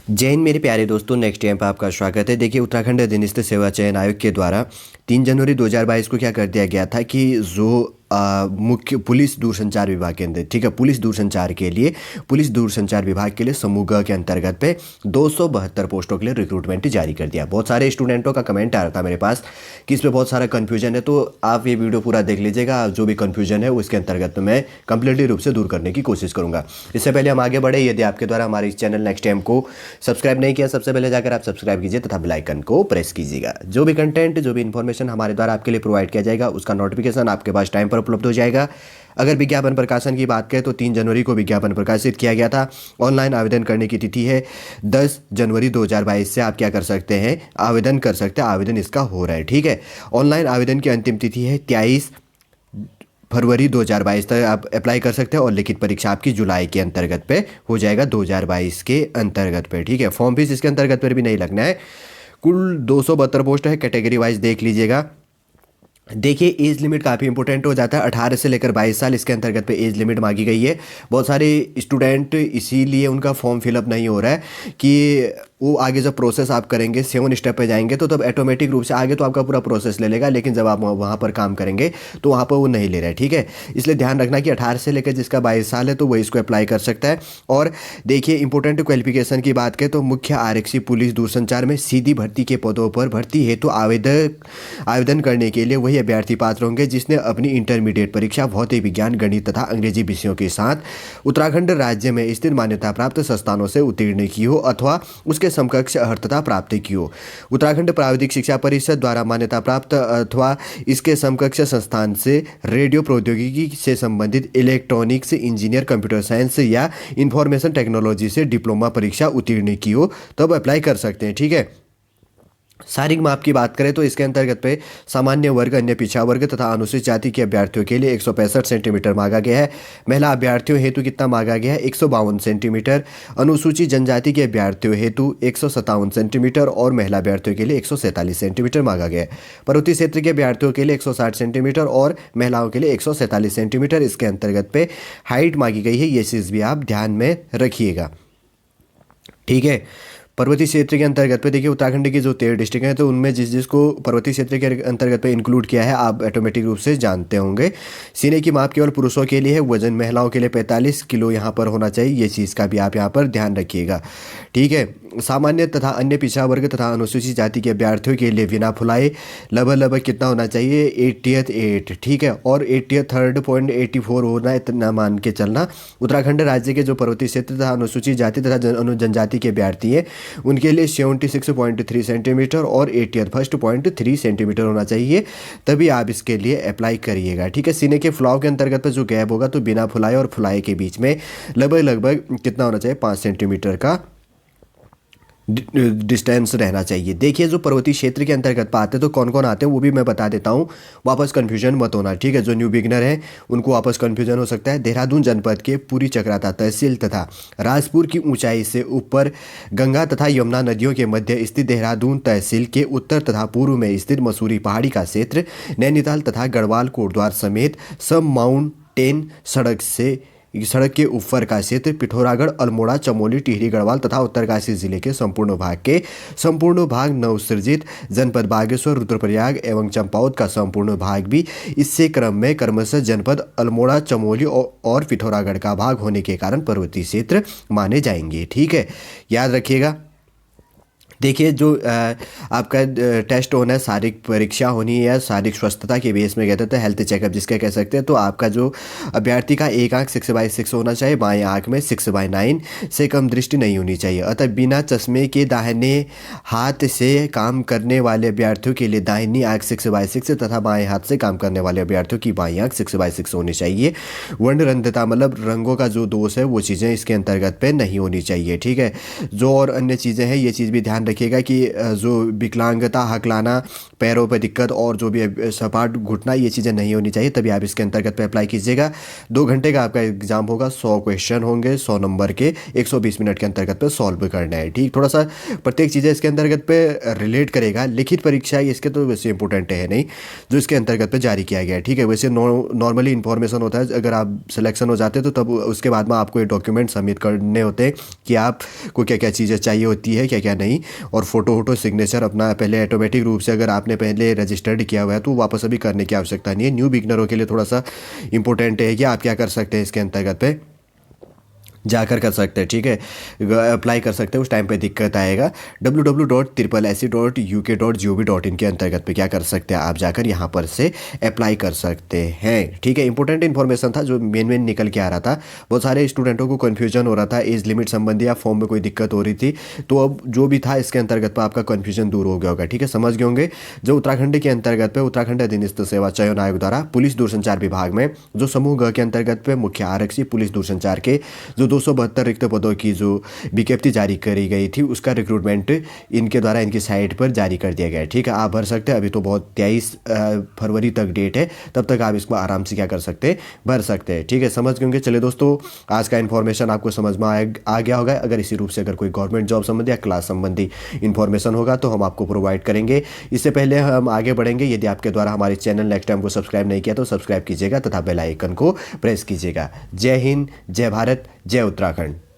जय हिंद मेरे प्यारे दोस्तों, नेक्स्ट टाइम पर आपका स्वागत है। देखिए, उत्तराखंड अधीनस्थ सेवा चयन आयोग के द्वारा 3 जनवरी 2022 को क्या कर दिया गया था कि जो मुख्य पुलिस दूरसंचार विभाग के अंदर, ठीक है, पुलिस दूरसंचार विभाग के लिए समूह ग के अंतर्गत पे 272 पोस्टों के लिए रिक्रूटमेंट जारी कर दिया। बहुत सारे स्टूडेंटों का कमेंट आ रहा था मेरे पास कि इसमें बहुत सारा कन्फ्यूजन है, तो आप ये वीडियो पूरा देख लीजिएगा। जो भी कन्फ्यूजन है उसके अंतर्गत मैं कंप्लीटली रूप से दूर करने की कोशिश करूंगा। इससे पहले हम आगे बढ़े, यदि आपके द्वारा हमारे इस चैनल नेक्स्ट टाइम को सब्सक्राइब नहीं किया, सबसे पहले जाकर आप सब्सक्राइब कीजिए तथा बेल आइकन को प्रेस कीजिएगा। जो भी कंटेंट, जो भी इन्फॉर्मेशन हमारे द्वारा आपके लिए प्रोवाइड किया जाएगा, उसका नोटिफिकेशन आपके पास टाइम पर उपलब्ध हो जाएगा। अगर विज्ञापन प्रकाशन की बात करें तो 3 जनवरी को विज्ञापन प्रकाशित किया गया था। ऑनलाइन आवेदन करने की तिथि है 10 जनवरी 2022 से आप क्या कर सकते हैं, आवेदन कर सकते हैं। आवेदन इसका हो रहा है, ठीक है। ऑनलाइन आवेदन की अंतिम तिथि है 23 फरवरी 2022 तक आप अप्लाई कर सकते हैं, और लिखित परीक्षा आपकी जुलाई के अंतर्गत पे हो जाएगा, 2022 के अंतर्गत पे, ठीक है। फॉर्म फीस इसके अंतर्गत पर भी नहीं लगना है। कुल 272 पोस्ट है, कैटेगरी वाइज देख लीजिएगा। देखिए, एज लिमिट काफ़ी इंपॉर्टेंट हो जाता है। 18 से लेकर 22 साल इसके अंतर्गत पे एज लिमिट मांगी गई है। बहुत सारे स्टूडेंट इसीलिए उनका फॉर्म फिलअप नहीं हो रहा है कि वो आगे जब प्रोसेस आप करेंगे, 7 स्टेप पे जाएंगे, तो तब ऑटोमेटिक रूप से आगे तो आपका पूरा प्रोसेस ले लेगा, लेकिन जब आप वहाँ पर काम करेंगे तो वहाँ पर वो नहीं ले रहा है, ठीक है। इसलिए ध्यान रखना कि 18 से लेकर जिसका 22 साल है तो वही इसको अप्लाई कर सकता है। और देखिए, इंपॉर्टेंट क्वालिफिकेशन की बात करें तो मुख्य आरक्षी पुलिस दूरसंचार में सीधी भर्ती के पदों पर भर्ती हेतु आवेदन करने के लिए वही अभ्यर्थी पात्र होंगे जिसने अपनी इंटरमीडिएट परीक्षा भौतिक विज्ञान, गणित तथा अंग्रेजी विषयों के साथ उत्तराखंड राज्य में स्थित मान्यता प्राप्त संस्थानों से उत्तीर्ण की हो अथवा उसके समकक्ष अर्हता प्राप्त की हो। उत्तराखंड प्राविधिक शिक्षा परिषद द्वारा मान्यता प्राप्त अथवा इसके समकक्ष संस्थान से रेडियो प्रौद्योगिकी से संबंधित इलेक्ट्रॉनिक्स इंजीनियर, कंप्यूटर साइंस या इंफॉर्मेशन टेक्नोलॉजी से डिप्लोमा परीक्षा उत्तीर्ण की हो, तब अप्लाई कर सकते हैं, ठीक है। शारीरिक माप की बात करें तो इसके अंतर्गत पे सामान्य वर्ग, अन्य पिछड़ा वर्ग तथा अनुसूचित जाति के अभ्यर्थियों के लिए 165 सेंटीमीटर मांगा गया है। महिला अभ्यर्थियों हेतु कितना मांगा गया है, 152 सेंटीमीटर। अनुसूचित जनजाति के अभ्यर्थियों हेतु 157 सेंटीमीटर और महिला अभ्यर्थियों के लिए 147 सेंटीमीटर मांगा गया है। पर्वतीय क्षेत्र के अभ्यर्थियों के लिए 160 सेंटीमीटर और महिलाओं के लिए 147 सेंटीमीटर इसके अंतर्गत पे हाइट मांगी गई है। ये चीज़ भी आप ध्यान में रखिएगा, ठीक है। पर्वतीय क्षेत्र के अंतर्गत पे देखिए, उत्तराखंड की जो 13 डिस्ट्रिक्ट हैं तो उनमें जिसको पर्वतीय क्षेत्र के अंतर्गत पे इंक्लूड किया है आप ऑटोमेटिक रूप से जानते होंगे। सीने की माप केवल पुरुषों के लिए है, वजन महिलाओं के लिए 45 किलो यहाँ पर होना चाहिए। ये चीज़ का भी आप यहाँ पर ध्यान रखिएगा, ठीक है। सामान्य तथा अन्य पिछड़ा वर्ग तथा अनुसूचित जाति के अभ्यर्थियों के लिए बिना फुलाए लगभग कितना होना चाहिए, 88, ठीक है, और 83.84 होना, इतना मान के चलना। उत्तराखंड राज्य के जो पर्वतीय क्षेत्र तथा अनुसूचित जाति तथा जनजाति के अभ्यर्थी हैं उनके लिए 76.3 सेंटीमीटर और 81.3 सेंटीमीटर होना चाहिए, तभी आप इसके लिए अप्लाई करिएगा, ठीक है। सीने के फुलाव के अंतर्गत पर जो गैप होगा तो बिना फुलाए और फुलाए के बीच में लगभग कितना होना चाहिए, 5 सेंटीमीटर का डिस्टेंस रहना चाहिए। देखिए, जो पर्वतीय क्षेत्र के अंतर्गत आते हैं तो कौन कौन आते हैं वो भी मैं बता देता हूँ, वापस कन्फ्यूजन मत होना, ठीक है। जो न्यू बिगनर है उनको वापस कन्फ्यूजन हो सकता है। देहरादून जनपद के पूरी चक्राता तहसील तथा राजपुर की ऊंचाई से ऊपर गंगा तथा यमुना नदियों के मध्य स्थित देहरादून तहसील के उत्तर तथा पूर्व में स्थित मसूरी पहाड़ी का क्षेत्र, नैनीताल तथा गढ़वाल कोटद्वार समेत सब माउंटेन सड़क के ऊपर का क्षेत्र, पिथौरागढ़, अल्मोड़ा, चमोली, टिहरी, गढ़वाल तथा उत्तरकाशी जिले के संपूर्ण भाग, नवसृजित जनपद बागेश्वर, रुद्रप्रयाग एवं चंपावत का संपूर्ण भाग भी इससे क्रम में क्रमशः जनपद अल्मोड़ा, चमोली और पिथौरागढ़ का भाग होने के कारण पर्वतीय क्षेत्र माने जाएंगे, ठीक है। याद रखिएगा। देखिए, जो आपका टेस्ट होना है, शारीरिक परीक्षा होनी है या शारीरिक स्वस्थता के बेस में कहते हैं, हेल्थ चेकअप जिसका कह सकते हैं, तो आपका जो अभ्यर्थी का एक आंख 6/6 होना चाहिए, बाएं आंख में 6/9 से कम दृष्टि नहीं होनी चाहिए। अतः बिना चश्मे के दाहिने हाथ से काम करने वाले अभ्यर्थियों के लिए दाहिनी आंख 6/6 तथा बाएं हाथ से काम करने वाले अभ्यर्थियों की बाएं आंख 6/6 होनी चाहिए। वर्णरंध्रता मतलब रंगों का जो दोष है वो चीज़ें इसके अंतर्गत पे नहीं होनी चाहिए, ठीक है। जो और अन्य चीज़ें हैं ये चीज़ भी ध्यान रखिएगा कि जो विकलांगता, हकलाना, पैरों पे दिक्कत और जो भी सपाट घुटना, ये चीज़ें नहीं होनी चाहिए, तभी आप इसके अंतर्गत पे अप्लाई कीजिएगा। 2 घंटे का आपका एग्जाम होगा, 100 क्वेश्चन होंगे, 100 नंबर के, 120 मिनट के अंतर्गत पे सॉल्व करना है। ठीक, थोड़ा सा प्रत्येक चीज़ें इसके अंतर्गत पे रिलेट करेगा। लिखित परीक्षा इसके तो वैसे इंपॉर्टेंट है नहीं, जो इसके अंतर्गत पे जारी किया गया है। ठीक है, वैसे नॉर्मली इन्फॉर्मेशन होता है, अगर आप सिलेक्शन हो जाते तो तब उसके बाद में आपको ये डॉक्यूमेंट सबमिट करने होते हैं कि आपको क्या क्या चीज़ें चाहिए होती है, क्या क्या नहीं, और फोटो सिग्नेचर अपना पहले ऑटोमेटिक रूप से अगर आपने पहले रजिस्टर्ड किया हुआ है तो वापस अभी करने की आवश्यकता नहीं है। न्यू बिगनरों के लिए थोड़ा सा इंपॉर्टेंट है कि आप क्या कर सकते हैं, इसके अंतर्गत पे जाकर कर सकते हैं। ठीक है, अप्लाई कर सकते हैं, उस टाइम पे दिक्कत आएगा। www.SSC.uk.gov.in के अंतर्गत पे क्या कर सकते हैं, आप जाकर यहाँ पर से अप्लाई कर सकते हैं। ठीक है, इंपॉर्टेंट इन्फॉर्मेशन था जो मेन निकल के आ रहा था। बहुत सारे स्टूडेंटों को कन्फ्यूजन हो रहा था, एज लिमिट संबंधी या फॉर्म में कोई दिक्कत हो रही थी, तो अब जो भी था इसके अंतर्गत पर आपका कन्फ्यूजन दूर हो गया होगा। ठीक है, समझ गए होंगे। जो उत्तराखंड के अंतर्गत पे उत्तराखंड अधीनस्थ सेवा चयन आयोग द्वारा पुलिस दूरसंचार विभाग में जो समूह ग के अंतर्गत पे मुख्य आरक्षी पुलिस दूरसंचार के जो 272 रिक्त पदों की जो विज्ञप्ति जारी करी गई थी, उसका रिक्रूटमेंट इनके द्वारा इनकी साइट पर जारी कर दिया गया है। ठीक है, आप भर सकते हैं। अभी तो बहुत 23 फरवरी तक डेट है, तब तक आप इसको आराम से क्या कर सकते हैं, भर सकते हैं। ठीक है, समझ गए होंगे। चलिए दोस्तों, आज का इन्फॉर्मेशन आपको समझ में आ गया होगा। अगर इसी रूप से अगर कोई गवर्नमेंट जॉब संबंधी या क्लास संबंधी इन्फॉर्मेशन होगा तो हम आपको प्रोवाइड करेंगे। इससे पहले हम आगे बढ़ेंगे, यदि आपके द्वारा हमारे चैनल नेक्स्ट टाइम को सब्सक्राइब नहीं किया तो सब्सक्राइब कीजिएगा तथा बेल आइकन को प्रेस कीजिएगा। जय हिंद, जय भारत, जय उत्तराखंड।